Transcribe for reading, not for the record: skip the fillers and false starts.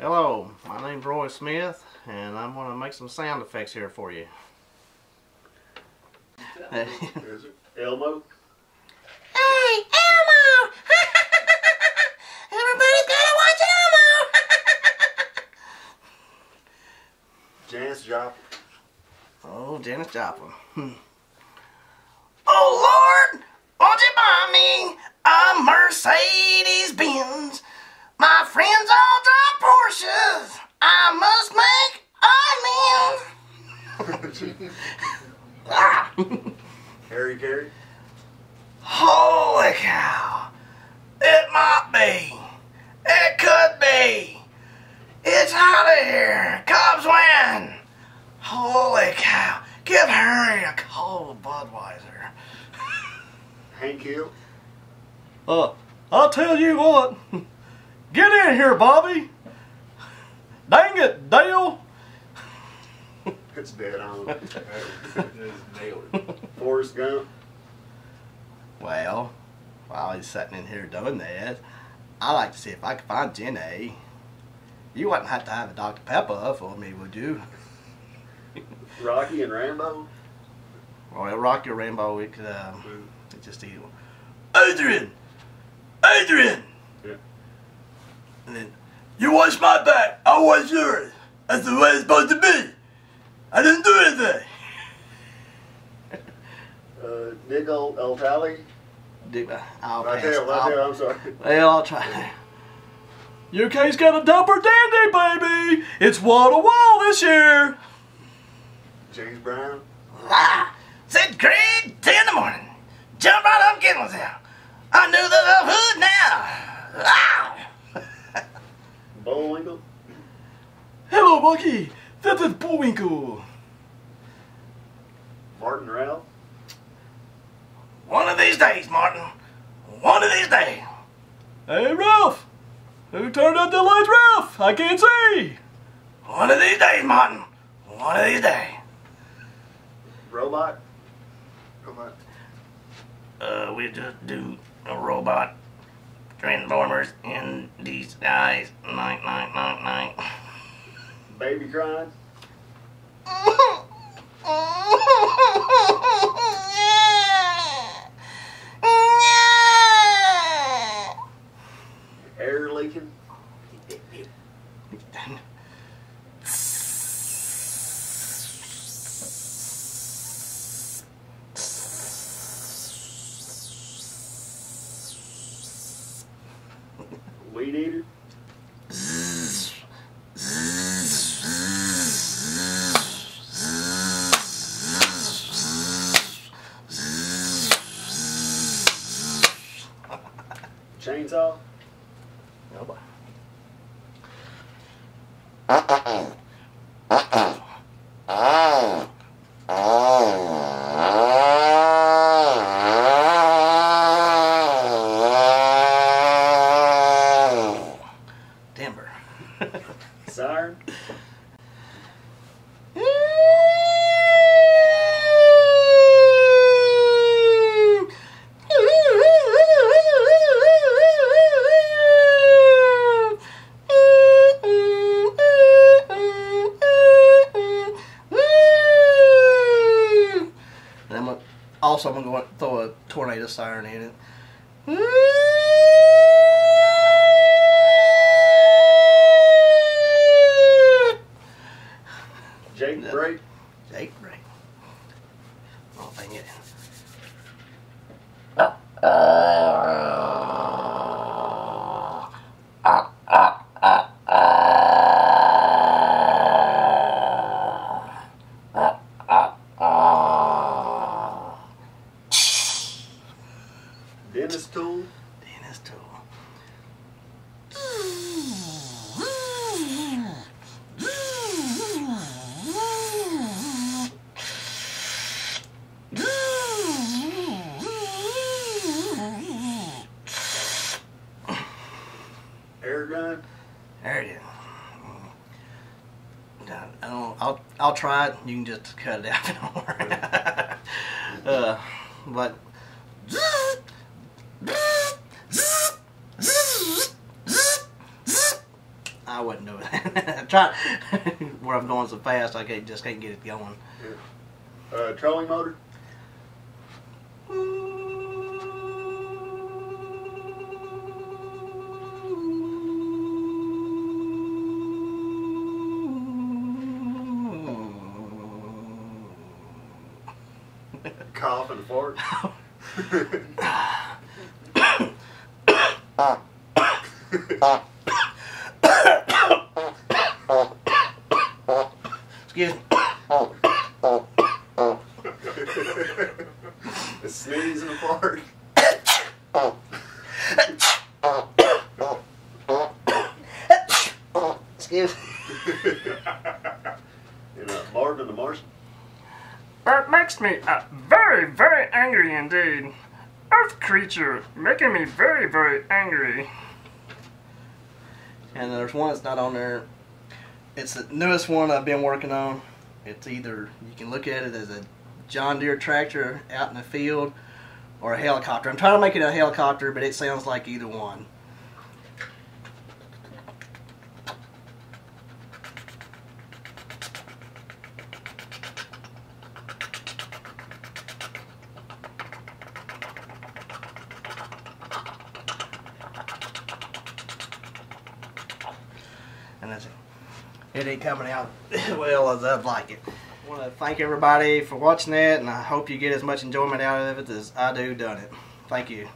Hello, my name's Roy Smith, and I'm going to make some sound effects here for you. Is it Elmo? Hey, Elmo! Everybody's gotta watch Elmo! Janis Joplin. Oh, Janis Joplin. Oh, Lord! Won't you buy me a Mercedes Benz? My friends all drive Porsches. I must make amends. Ah. Harry Carey. Holy cow. It might be. It could be. It's hot in here. Cubs win. Holy cow. Give Harry a cold Budweiser. Hank Hill. I'll tell you what. Get in here, Bobby. Dang it, Dale. It's dead on. Just nailed it. Forrest Gump. Well, while he's sitting in here doing that, I'd like to see if I can find Jenny. You wouldn't have to have a Dr. Pepper for me, would you? Rocky and Rambo. Well, Rocky or Rainbow, we could just eat one. Adrian! Adrian! Yeah. And then, you watch my back, I watch yours. That's the way it's supposed to be. I didn't do anything. Nick Altali. I'll Right pass. there, I'm sorry. Well, I'll try. UK's got a dumper dandy, baby. It's wall to wall this year. James Brown. Ah, said grade 10 in the morning. Jump right up, Kittles out. I knew the hood now. Ah. Bullwinkle. Hello, Bucky. This is Bullwinkle. Martin Ralph. One of these days, Martin. One of these days. Hey, Ralph. Who turned out the lights, Ralph? I can't see. One of these days, Martin. One of these days. Robot. Robot. We just do a robot transformers in the skies. Night, night, night, night. Baby crying. Air leaking. Weed eater. Chainsaw. Nobody. Timber. Siren. Also, I'm going to throw a tornado siren in it. Jake Break. Jake Break. Oh, dang it. Dennis Tool. Dennis Tool. Air gun. There you go. I'll try it. You can just cut it out if you don't worry. But I I wouldn't do it. I'm trying where I'm going so fast, I just can't get it going. Yeah. Trolling motor. Cough and fart. Excuse me. A sneeze and a fart. Excuse me. Marvin the Martian. That makes me very, very angry indeed. Earth creature making me very, very angry. And there's one that's not on there. It's the newest one I've been working on. It's either, you can look at it as a John Deere tractor out in the field or a helicopter. I'm trying to make it a helicopter, but it sounds like either one. And that's it. It ain't coming out as well as I'd like it. I want to thank everybody for watching that, and I hope you get as much enjoyment out of it as I do done it. Thank you.